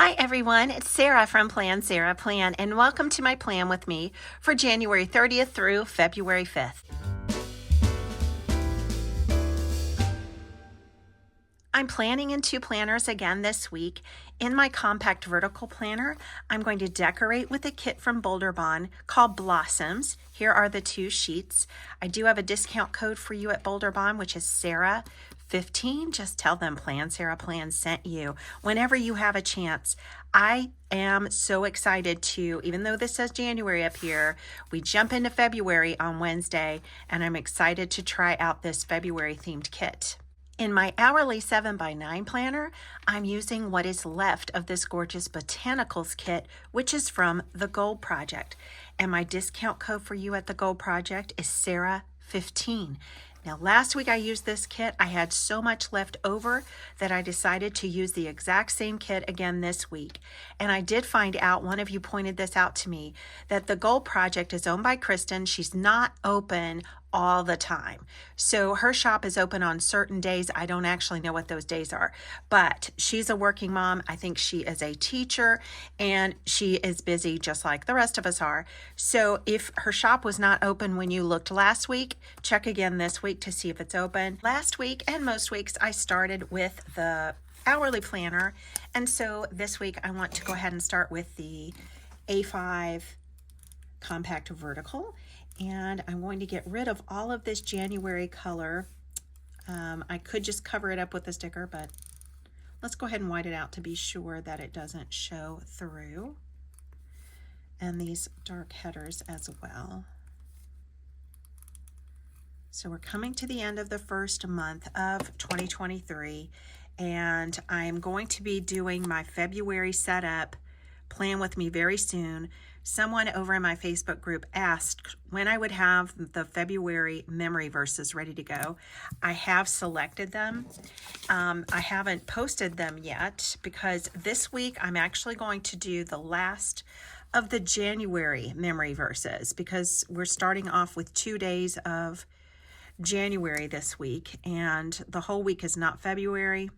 Hi everyone, it's Sarah from Plan Sarah Plan, and welcome to my plan with me for January 30th through February 5th. I'm planning in 2 planners again this week. In my compact vertical planner, I'm going to decorate with a kit from Bolderbon called Blossoms. Here are the 2 sheets. I do have a discount code for you at Bolderbon, which is Sarah15. Just tell them Plan Sarah Plan sent you whenever you have a chance. I am so excited to, even though this says January up here, we jump into February on Wednesday, and I'm excited to try out this February themed kit. In my hourly 7x9 planner, I'm using what is left of this gorgeous botanicals kit, which is from the Gold Project. And my discount code for you at the Gold Project is Sarah15. Now, last week I used this kit. I had so much left over that I decided to use the exact same kit again this week. And I did find out, one of you pointed this out to me, that the Gold Project is owned by Kristen. She's not open all the time. So her shop is open on certain days. I don't actually know what those days are, but she's a working mom. I think she is a teacher, and she is busy just like the rest of us are. So if her shop was not open when you looked last week, check again this week to see if it's open. Last week and most weeks I started with the hourly planner, and so this week I want to go ahead and start with the A5 compact vertical. And I'm going to get rid of all of this January color. I could just cover it up with a sticker, but let's go ahead and white it out to be sure that it doesn't show through. And these dark headers as well. So we're coming to the end of the first month of 2023, and I'm going to be doing my February setup plan with me very soon. Someone over in my Facebook group asked when I would have the February memory verses ready to go. I have selected them. I haven't posted them yet because this week I'm actually going to do the last of the January memory verses because we're starting off with 2 days of January this week, and the whole week is not February.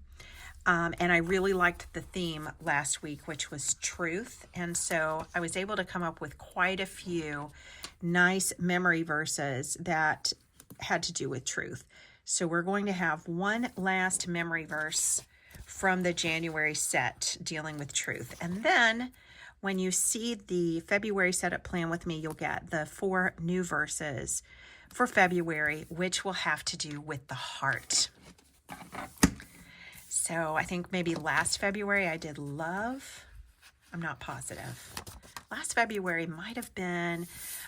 And I really liked the theme last week, which was truth. And so I was able to come up with quite a few nice memory verses that had to do with truth. So we're going to have one last memory verse from the January set dealing with truth. And then when you see the February setup plan with me, you'll get the 4 new verses for February, which will have to do with the heart. So I think maybe last February I did love. I'm not positive. Last February might have been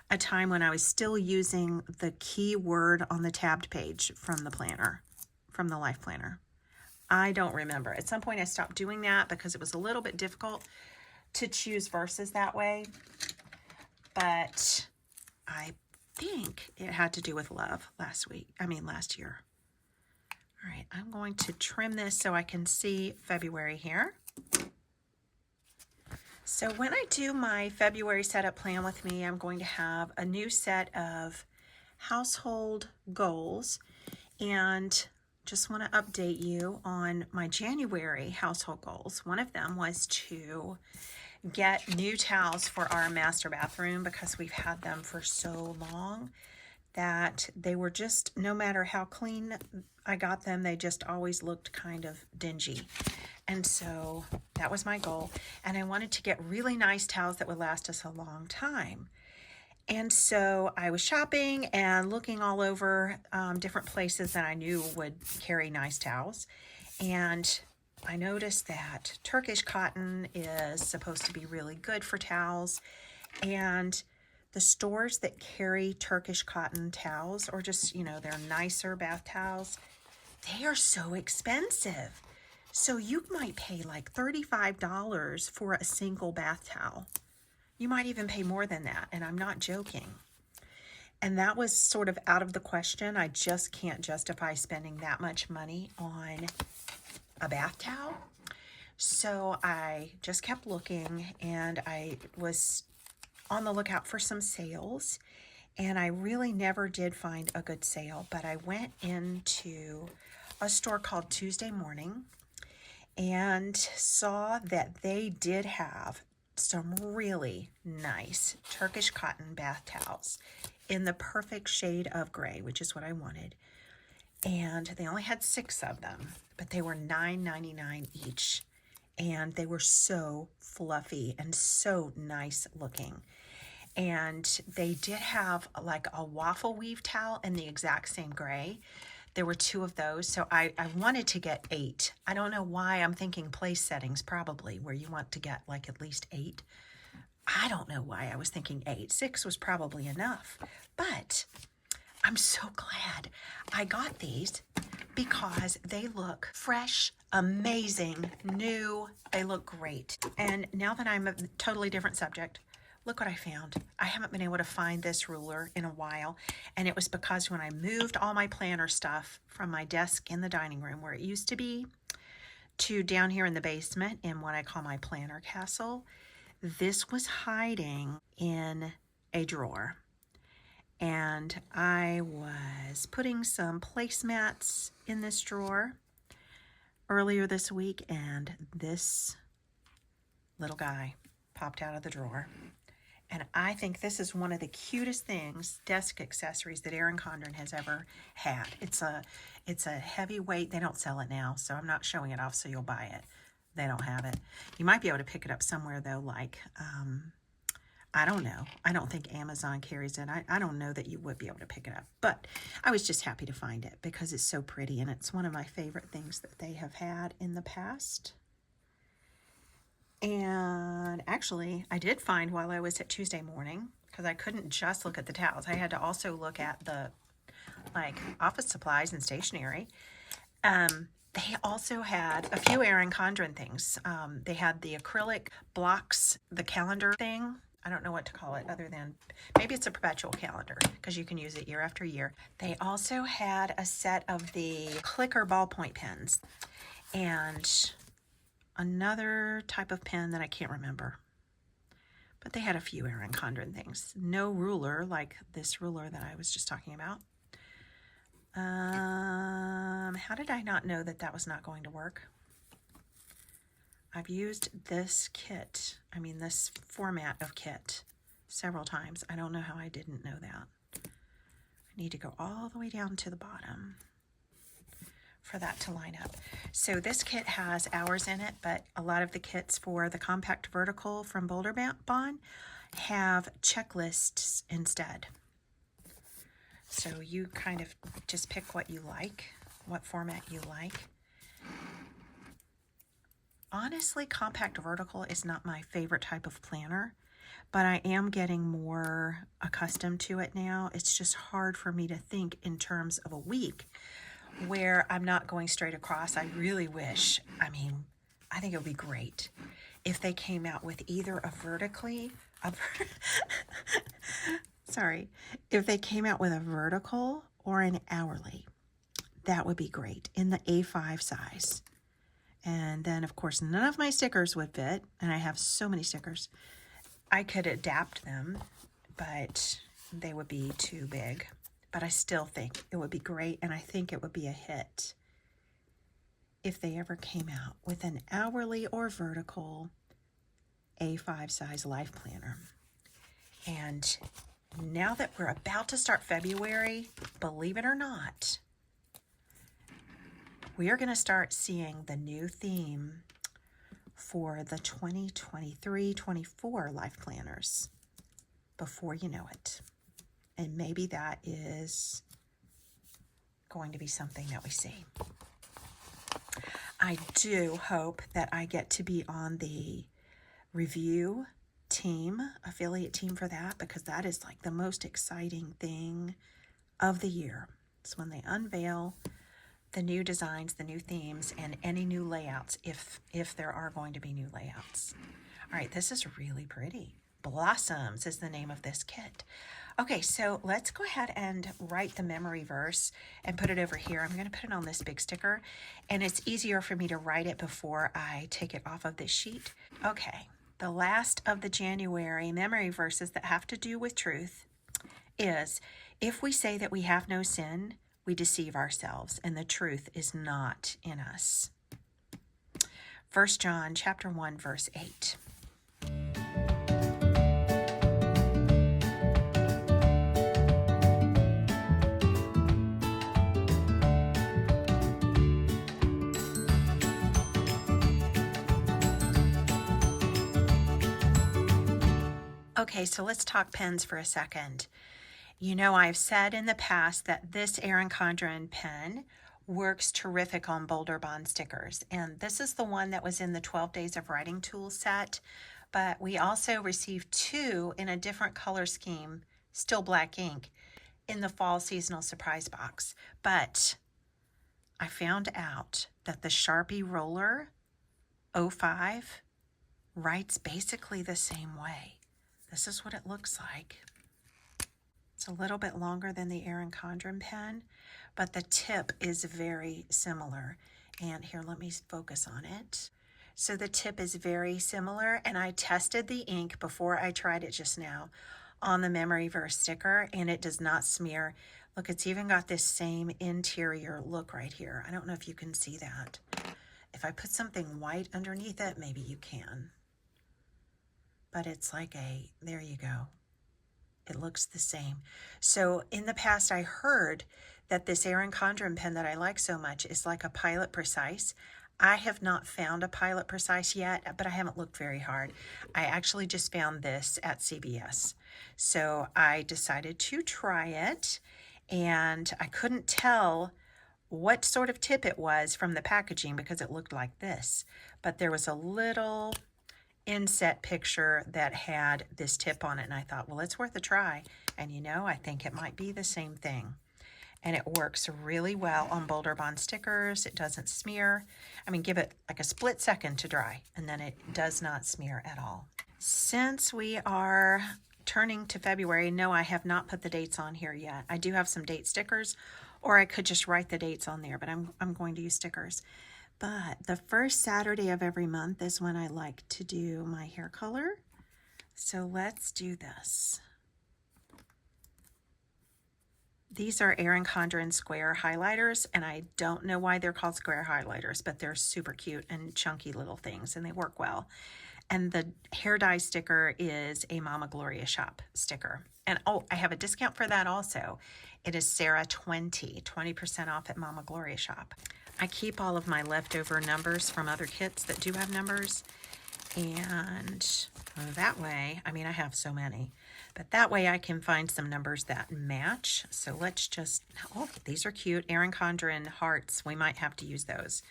a time when I was still using the keyword on the tabbed page from the planner, from the Life Planner. I don't remember. At some point I stopped doing that because it was a little bit difficult to choose verses that way. But I think it had to do with love last year. All right, I'm going to trim this so I can see February here. So when I do my February setup plan with me, I'm going to have a new set of household goals, and just want to update you on my January household goals. One of them was to get new towels for our master bathroom because we've had them for so long that they were just, no matter how clean I got them, they just always looked kind of dingy. And so that was my goal. And I wanted to get really nice towels that would last us a long time. And so I was shopping and looking all over different places that I knew would carry nice towels. And I noticed that Turkish cotton is supposed to be really good for towels. And the stores that carry Turkish cotton towels, or just, they're nicer bath towels, they are so expensive. So you might pay like $35 for a single bath towel. You might even pay more than that, and I'm not joking. And that was sort of out of the question. I just can't justify spending that much money on a bath towel. So I just kept looking, and I was on the lookout for some sales, and I really never did find a good sale, but I went into a store called Tuesday Morning, and saw that they did have some really nice Turkish cotton bath towels in the perfect shade of gray, which is what I wanted. And they only had 6 of them, but they were $9.99 each. And they were so fluffy and so nice looking. And they did have like a waffle weave towel in the exact same gray. There were 2 of those, so I wanted to get 8. I don't know why. I'm thinking place settings probably, where you want to get like at least 8. I don't know why I was thinking 8. 6 was probably enough. But I'm so glad I got these because they look fresh, amazing, new. They look great. And now that I'm a totally different subject, look what I found. I haven't been able to find this ruler in a while, and it was because when I moved all my planner stuff from my desk in the dining room where it used to be to down here in the basement in what I call my planner castle, this was hiding in a drawer. And I was putting some placemats in this drawer earlier this week, and this little guy popped out of the drawer. And I think this is one of the cutest things, desk accessories, that Erin Condren has ever had. It's a heavyweight. They don't sell it now, so I'm not showing it off so you'll buy it. They don't have it. You might be able to pick it up somewhere, though, like, I don't know. I don't think Amazon carries it. I don't know that you would be able to pick it up. But I was just happy to find it because it's so pretty, and it's one of my favorite things that they have had in the past. And actually, I did find while I was at Tuesday morning, because I couldn't just look at the towels. I had to also look at the, like, office supplies and stationery. They also had a few Erin Condren things. They had the acrylic blocks, the calendar thing. I don't know what to call it other than, maybe it's a perpetual calendar because you can use it year after year. They also had a set of the clicker ballpoint pens and another type of pen that I can't remember. But they had a few Erin Condren things. No ruler like this ruler that I was just talking about. How did I not know that that was not going to work? I've used this kit, this format of kit several times. I don't know how I didn't know that. I need to go all the way down to the bottom for that to line up. So this kit has hours in it, but a lot of the kits for the compact vertical from Bolderbon have checklists instead. So you kind of just pick what you like, what format you like. Honestly, compact vertical is not my favorite type of planner, but I am getting more accustomed to it now. It's just hard for me to think in terms of a week where I'm not going straight across. I really wish, I think it would be great if they came out with either if they came out with a vertical or an hourly. That would be great in the A5 size. And then, of course, none of my stickers would fit, and I have so many stickers. I could adapt them, but they would be too big. But I still think it would be great, and I think it would be a hit if they ever came out with an hourly or vertical A5 size life planner. And now that we're about to start February, believe it or not, we are going to start seeing the new theme for the 2023-24 life planners before you know it. And maybe that is going to be something that we see. I do hope that I get to be on the review team, affiliate team for that, because that is like the most exciting thing of the year. It's when they unveil the new designs, the new themes, and any new layouts, if there are going to be new layouts. All right, this is really pretty. Blossoms is the name of this kit. Okay, so let's go ahead and write the memory verse and put it over here. I'm going to put it on this big sticker, and it's easier for me to write it before I take it off of this sheet. Okay, the last of the January memory verses that have to do with truth is, if we say that we have no sin, we deceive ourselves, and the truth is not in us. 1 John chapter 1, verse 8. Okay, so let's talk pens for a second. You know, I've said in the past that this Erin Condren pen works terrific on Bolderbon stickers. And this is the one that was in the 12 Days of Writing Tool set. But we also received 2 in a different color scheme, still black ink, in the fall seasonal surprise box. But I found out that the Sharpie Roller 05 writes basically the same way. This is what it looks like. It's a little bit longer than the Erin Condren pen, but the tip is very similar. And here, let me focus on it. So the tip is very similar, and I tested the ink before I tried it just now on the Memory Verse sticker, and it does not smear. Look, it's even got this same interior look right here. I don't know if you can see that. If I put something white underneath it, maybe you can. But it's like there you go. It looks the same. So in the past, I heard that this Erin Condren pen that I like so much is like a Pilot Precise. I have not found a Pilot Precise yet, but I haven't looked very hard. I actually just found this at CVS. So I decided to try it, and I couldn't tell what sort of tip it was from the packaging because it looked like this. But there was a little inset picture that had this tip on it, and I thought, well, it's worth a try. And you know, I think it might be the same thing. And it works really well on Bolderbon stickers. It doesn't smear. I mean, give it like a split second to dry, and then it does not smear at all. Since we are turning to February, no, I have not put the dates on here yet. I do have some date stickers, or I could just write the dates on there, but I'm going to use stickers. But the first Saturday of every month is when I like to do my hair color. So let's do this. These are Erin Condren square highlighters, and I don't know why they're called square highlighters, but they're super cute and chunky little things, and they work well. And the hair dye sticker is a Mama Gloria Shop sticker. And oh, I have a discount for that also. It is Sarah 20% off at Mama Gloria Shop. I keep all of my leftover numbers from other kits that do have numbers. And that way, I mean, I have so many, but that way I can find some numbers that match. So let's just, oh, these are cute. Erin Condren hearts. We might have to use those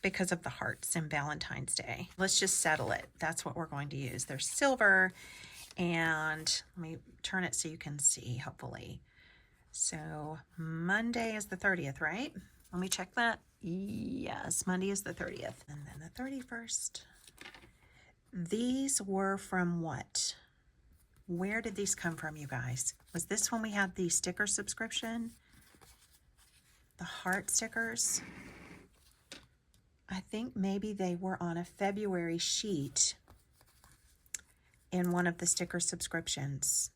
because of the hearts and Valentine's Day. Let's just settle it. That's what we're going to use. They're silver, and let me turn it so you can see, hopefully. So Monday is the 30th, right? Let me check that. Yes, Monday is the 30th. And then the 31st. These were from what? Where did these come from, you guys? Was this when we had the sticker subscription? The heart stickers? I think maybe they were on a February sheet in one of the sticker subscriptions.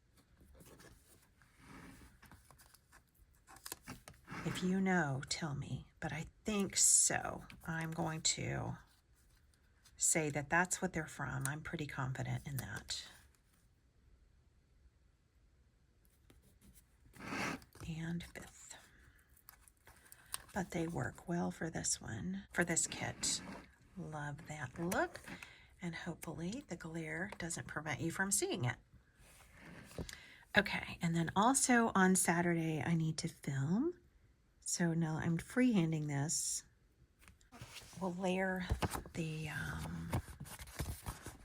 If you know, tell me, but I think so. I'm going to say that that's what they're from. I'm pretty confident in that. And 5th. But they work well for this one, for this kit. Love that look. And hopefully the glare doesn't prevent you from seeing it. Okay, and then also on Saturday I need to film. So now I'm freehanding this. We'll layer the,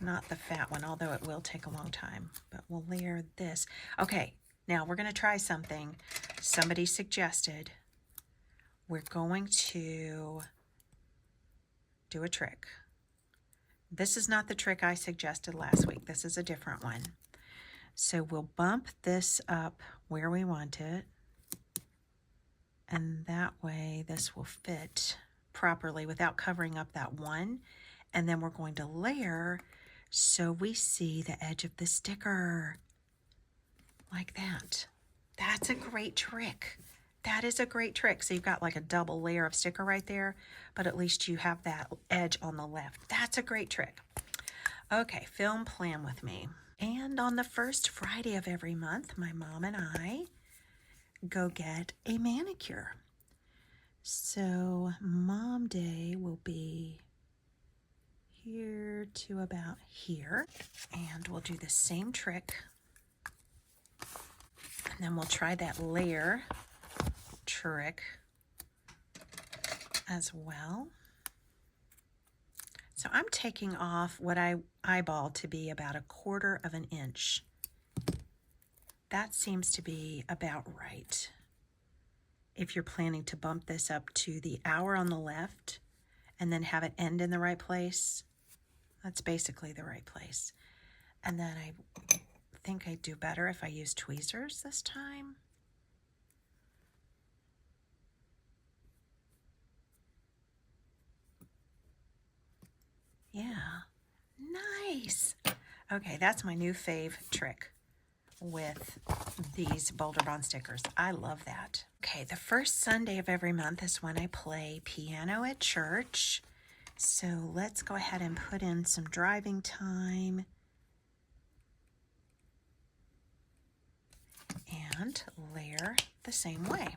not the fat one, although it will take a long time, but we'll layer this. Okay, now we're going to try something somebody suggested. We're going to do a trick. This is not the trick I suggested last week. This is a different one. So we'll bump this up where we want it, and that way this will fit properly without covering up that one. And then we're going to layer so we see the edge of the sticker like that. That's a great trick. That is a great trick. So you've got like a double layer of sticker right there, but at least you have that edge on the left. That's a great trick. Okay, film plan with me. And on the first Friday of every month, my mom and I go get a manicure. So Mom Day will be here to about here. And we'll do the same trick. And then we'll try that layer trick as well. So I'm taking off what I eyeball to be about 1/4 of an inch. That seems to be about right. If you're planning to bump this up to the hour on the left and then have it end in the right place, that's basically the right place. And then I think I'd do better if I use tweezers this time. Yeah, nice. Okay, that's my new fave trick with these Bolderbon stickers. I love that. Okay, the first Sunday of every month is when I play piano at church. So let's go ahead and put in some driving time and layer the same way.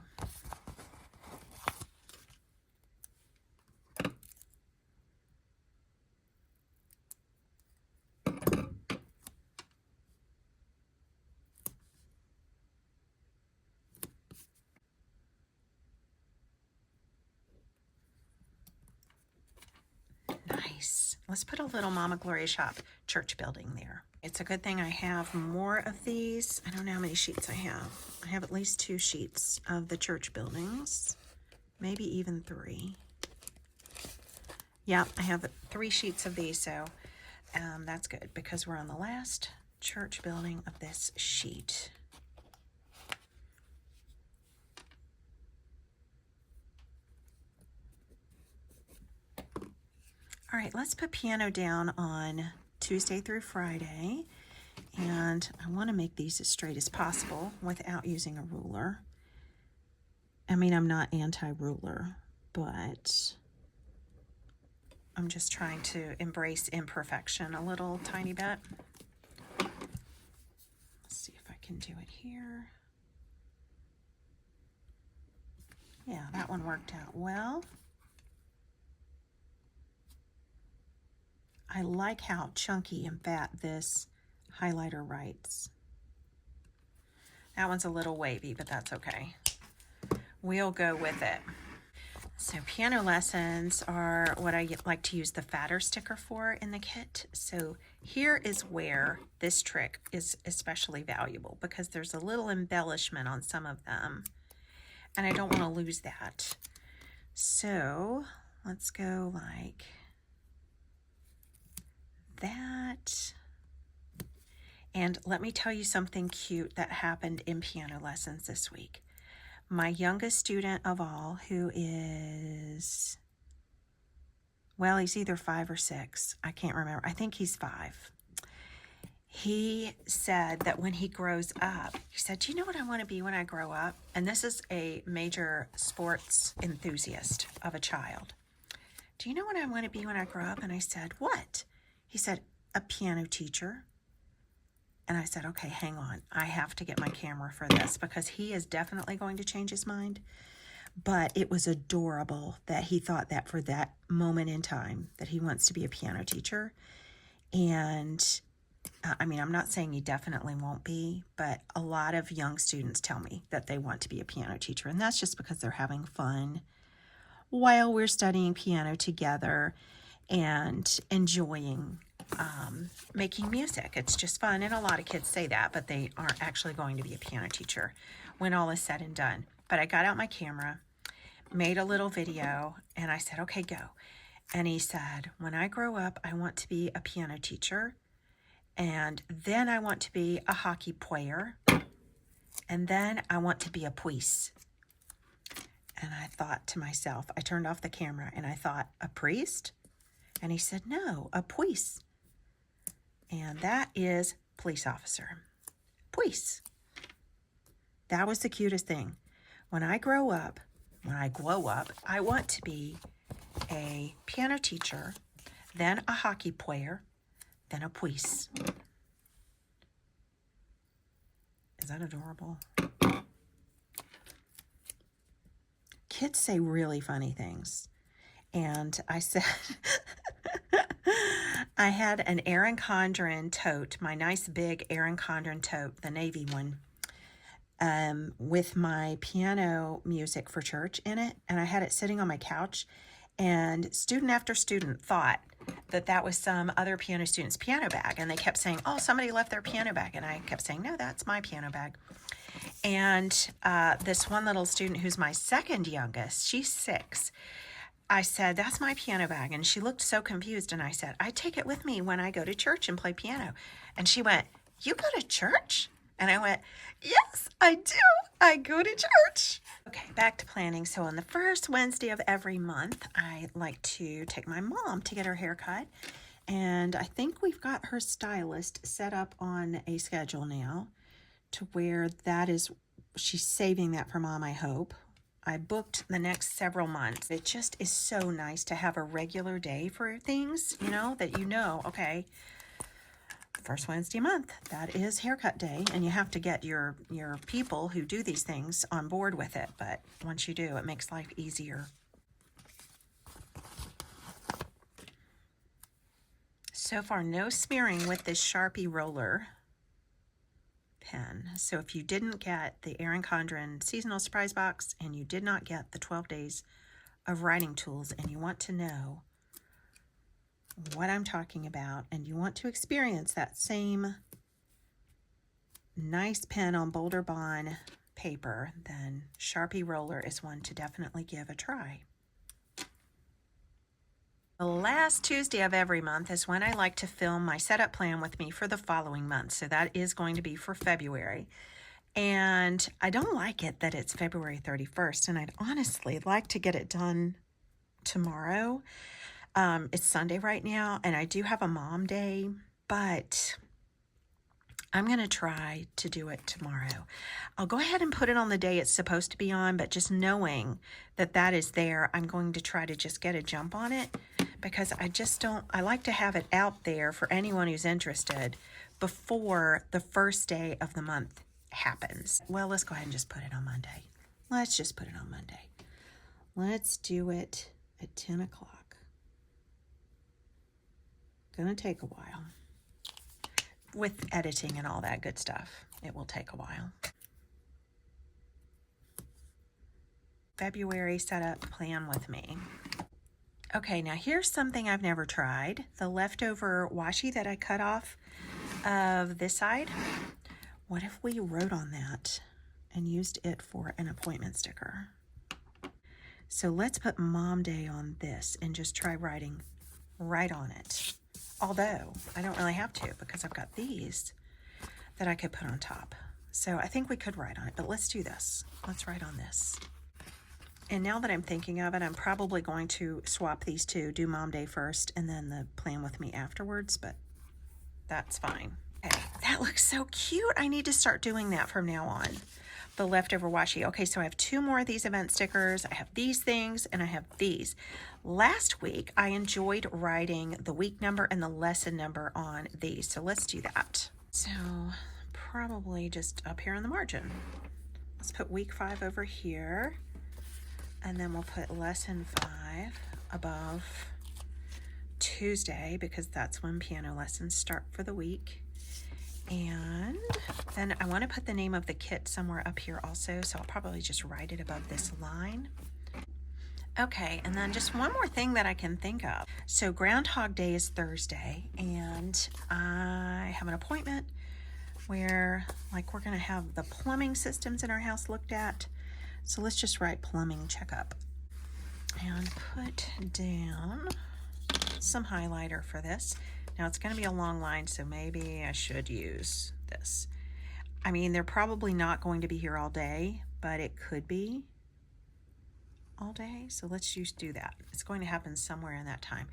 Nice. Let's put a little Mama Gloria Shop church building there. It's a good thing I have more of these. I don't know how many sheets I have. I have at least 2 sheets of the church buildings, maybe even 3. Yeah, I have 3 sheets of these, so that's good because we're on the last church building of this sheet. All right, let's put piano down on Tuesday through Friday. And I want to make these as straight as possible without using a ruler. I mean, I'm not anti-ruler, but I'm just trying to embrace imperfection a little tiny bit. Let's see if I can do it here. Yeah, that one worked out well. I like how chunky and fat this highlighter writes. That one's a little wavy, but that's okay. We'll go with it. So piano lessons are what I like to use the fatter sticker for in the kit. So here is where this trick is especially valuable because there's a little embellishment on some of them and I don't want to lose that. So let's go like that. And let me tell you something cute that happened in piano lessons this week. My youngest student of all, who is, well, he's either 5 or 6. I can't remember. I think he's 5. He said that when he grows up, he said, do you know what I want to be when I grow up? And this is a major sports enthusiast of a child. Do you know what I want to be when I grow up? And I said, what? He said, a piano teacher. And I said, okay, hang on. I have to get my camera for this because he is definitely going to change his mind. But it was adorable that he thought that for that moment in time that he wants to be a piano teacher. And I mean, I'm not saying he definitely won't be, but a lot of young students tell me that they want to be a piano teacher. And that's just because they're having fun while we're studying piano together and enjoying making music. It's just fun. And a lot of kids say that, but they aren't actually going to be a piano teacher when all is said and done. But I got out my camera, made a little video, and I said, okay, go. And he said, when I grow up, I want to be a piano teacher. And then I want to be a hockey player. And then I want to be a priest. And I thought to myself, I turned off the camera and I thought, a priest? And he said, no, a police. And that is police officer. Police. That was the cutest thing. when I grow up, I want to be a piano teacher, then a hockey player, then a police. Is that adorable? Kids say really funny things. And I said, I had an Erin Condren tote, my nice big Erin Condren tote, the navy one, with my piano music for church in it. And I had it sitting on my couch. And student after student thought that that was some other piano student's piano bag. And they kept saying, oh, somebody left their piano bag. And I kept saying, no, that's my piano bag. And this one little student who's my second youngest, she's 6. I said, that's my piano bag. And she looked so confused. And I said, I take it with me when I go to church and play piano. And she went, you go to church? And I went, yes, I do. I go to church. Okay, back to planning. So on the first Wednesday of every month, I like to take my mom to get her hair cut. And I think we've got her stylist set up on a schedule now to where that is, she's saving that for Mom, I hope. I booked the next several months. It just is so nice to have a regular day for things, you know, that you know, okay, first Wednesday a month, that is haircut day, and you have to get your people who do these things on board with it, but once you do, it makes life easier. So far, no smearing with this Sharpie roller pen. So if you didn't get the Erin Condren seasonal surprise box and you did not get the 12 days of writing tools and you want to know what I'm talking about and you want to experience that same nice pen on Bolderbon paper, then Sharpie roller is one to definitely give a try. The last Tuesday of every month is when I like to film my setup plan with me for the following month. So that is going to be for February. And I don't like it that it's February 31st. And I'd honestly like to get it done tomorrow. It's Sunday right now, and I do have a mom day, but I'm going to try to do it tomorrow. I'll go ahead and put it on the day it's supposed to be on, but just knowing that that is there, I'm going to try to just get a jump on it because I like to have it out there for anyone who's interested before the first day of the month happens. Well, let's go ahead and just put it on Monday. Let's just put it on Monday. Let's do it at 10 o'clock. Gonna take a while. With editing and all that good stuff, it will take a while. February setup plan with me. Okay, now here's something I've never tried. The leftover washi that I cut off of this side. What if we wrote on that and used it for an appointment sticker? So let's put Mom Day on this and just try writing right on it. Although I don't really have to because I've got these that I could put on top. So I think we could write on it, but let's do this. Let's write on this. And now that I'm thinking of it, I'm probably going to swap these two, do Mom Day first and then the plan with me afterwards, but that's fine. Okay, that looks so cute. I need to start doing that from now on. The leftover washi. Okay, so I have 2 more of these event stickers. I have these things and I have these. Last week, I enjoyed writing the week number and the lesson number on these. So let's do that. So probably just up here on the margin. Let's put week 5 over here. And then we'll put lesson 5 above Tuesday because that's when piano lessons start for the week. And then I want to put the name of the kit somewhere up here also, so I'll probably just write it above this line. Okay, and then just one more thing that I can think of. So Groundhog Day is Thursday, and I have an appointment where we're going to have the plumbing systems in our house looked at. So let's just write plumbing checkup and put down some highlighter for this. Now it's going to be a long line, so maybe I should use this. I mean, they're probably not going to be here all day, but it could be all day. So let's just do that. It's going to happen somewhere in that time.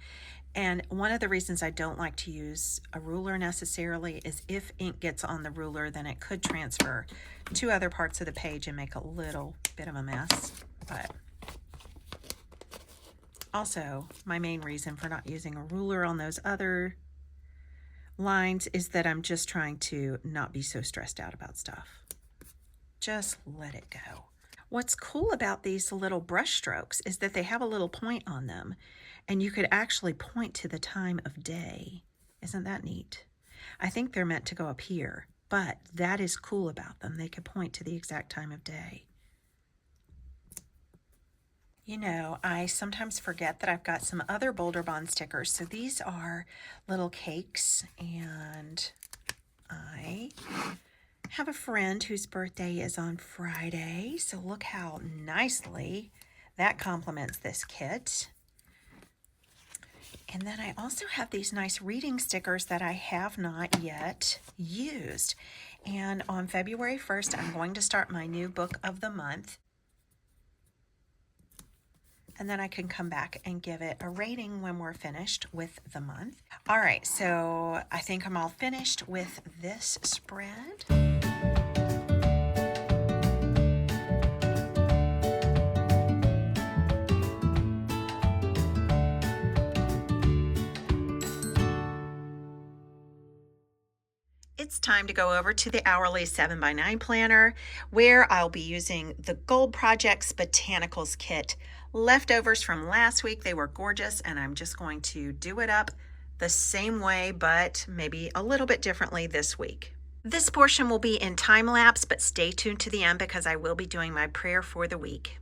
And one of the reasons I don't like to use a ruler necessarily is if ink gets on the ruler, then it could transfer to other parts of the page and make a little bit of a mess. But also, my main reason for not using a ruler on those other lines is that I'm just trying to not be so stressed out about stuff. Just let it go. What's cool about these little brush strokes is that they have a little point on them, and you could actually point to the time of day. Isn't that neat? I think they're meant to go up here, but that is cool about them. They could point to the exact time of day. You know, I sometimes forget that I've got some other Bolderbon stickers. So these are little cakes, and I have a friend whose birthday is on Friday. So look how nicely that complements this kit. And then I also have these nice reading stickers that I have not yet used. And on February 1st, I'm going to start my new book of the month. And then I can come back and give it a rating when we're finished with the month. All right, so I think I'm all finished with this spread. It's time to go over to the hourly 7x9 planner, where I'll be using the Gold Projects Botanicals kit. Leftovers from last week, they were gorgeous, and I'm just going to do it up the same way, but maybe a little bit differently this week. This portion will be in time lapse, but stay tuned to the end because I will be doing my prayer for the week.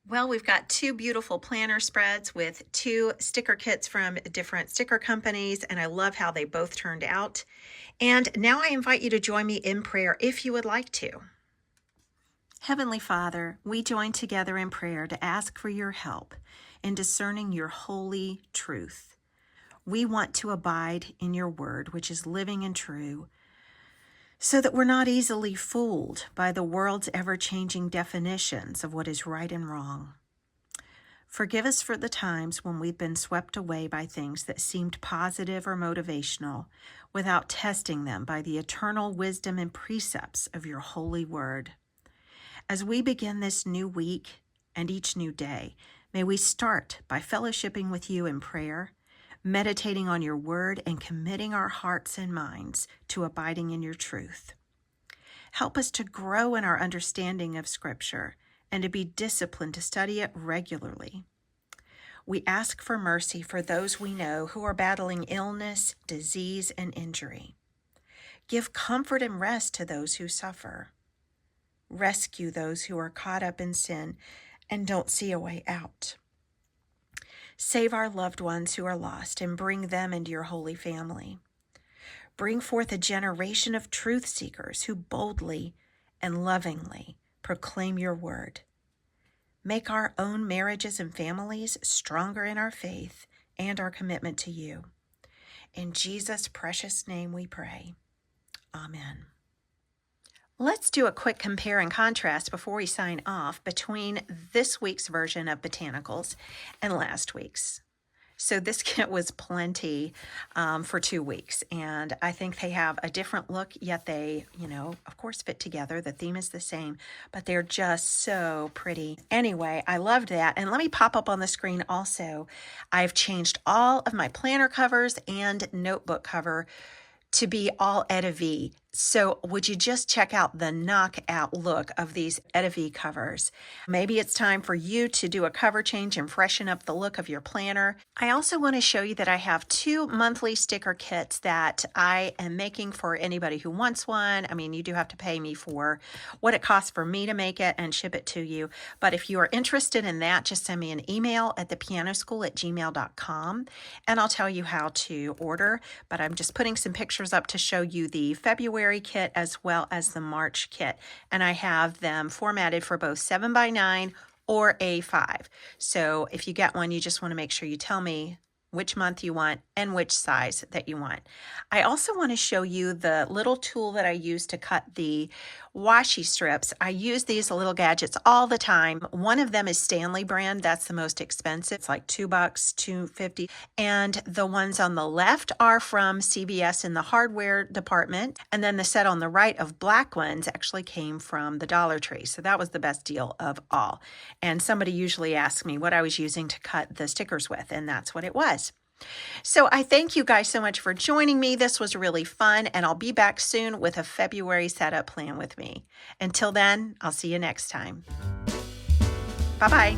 Well, we've got two beautiful planner spreads with two sticker kits from different sticker companies, and I love how they both turned out. And now I invite you to join me in prayer if you would like to. Heavenly Father, we join together in prayer to ask for your help in discerning your holy truth. We want to abide in your word, which is living and true, so that we're not easily fooled by the world's ever-changing definitions of what is right and wrong. Forgive us for the times when we've been swept away by things that seemed positive or motivational without testing them by the eternal wisdom and precepts of your holy word. As we begin this new week and each new day, may we start by fellowshipping with you in prayer, meditating on your word, and committing our hearts and minds to abiding in your truth. Help us to grow in our understanding of Scripture and to be disciplined to study it regularly. We ask for mercy for those we know who are battling illness, disease, and injury. Give comfort and rest to those who suffer. Rescue those who are caught up in sin and don't see a way out. Save our loved ones who are lost and bring them into your holy family. Bring forth a generation of truth seekers who boldly and lovingly proclaim your word. Make our own marriages and families stronger in our faith and our commitment to you. In Jesus' precious name we pray. Amen. Let's do a quick compare and contrast before we sign off between this week's version of Botanicals and last week's. So this kit was plenty for 2 weeks, and I think they have a different look, yet they, of course fit together. The theme is the same, but they're just so pretty. Anyway, I loved that, and let me pop up on the screen also. I've changed all of my planner covers and notebook cover to be all Etta V. So would you just check out the knockout look of these Edivi covers? Maybe it's time for you to do a cover change and freshen up the look of your planner. I also want to show you that I have 2 monthly sticker kits that I am making for anybody who wants one. I mean, you do have to pay me for what it costs for me to make it and ship it to you. But if you are interested in that, just send me an email at thepianoschool@gmail.com and I'll tell you how to order. But I'm just putting some pictures up to show you the February kit as well as the March kit, and I have them formatted for both 7x9 or A5. So if you get one, you just want to make sure you tell me which month you want and which size that you want. I also want to show you the little tool that I use to cut the washi strips. I use these little gadgets all the time. One of them is Stanley brand. That's the most expensive. It's like $2, $2.50. And the ones on the left are from CVS in the hardware department. And then the set on the right of black ones actually came from the Dollar Tree. So that was the best deal of all. And somebody usually asks me what I was using to cut the stickers with, and that's what it was. So I thank you guys so much for joining me. This was really fun, and I'll be back soon with a February setup plan with me. Until then, I'll see you next time. Bye-bye.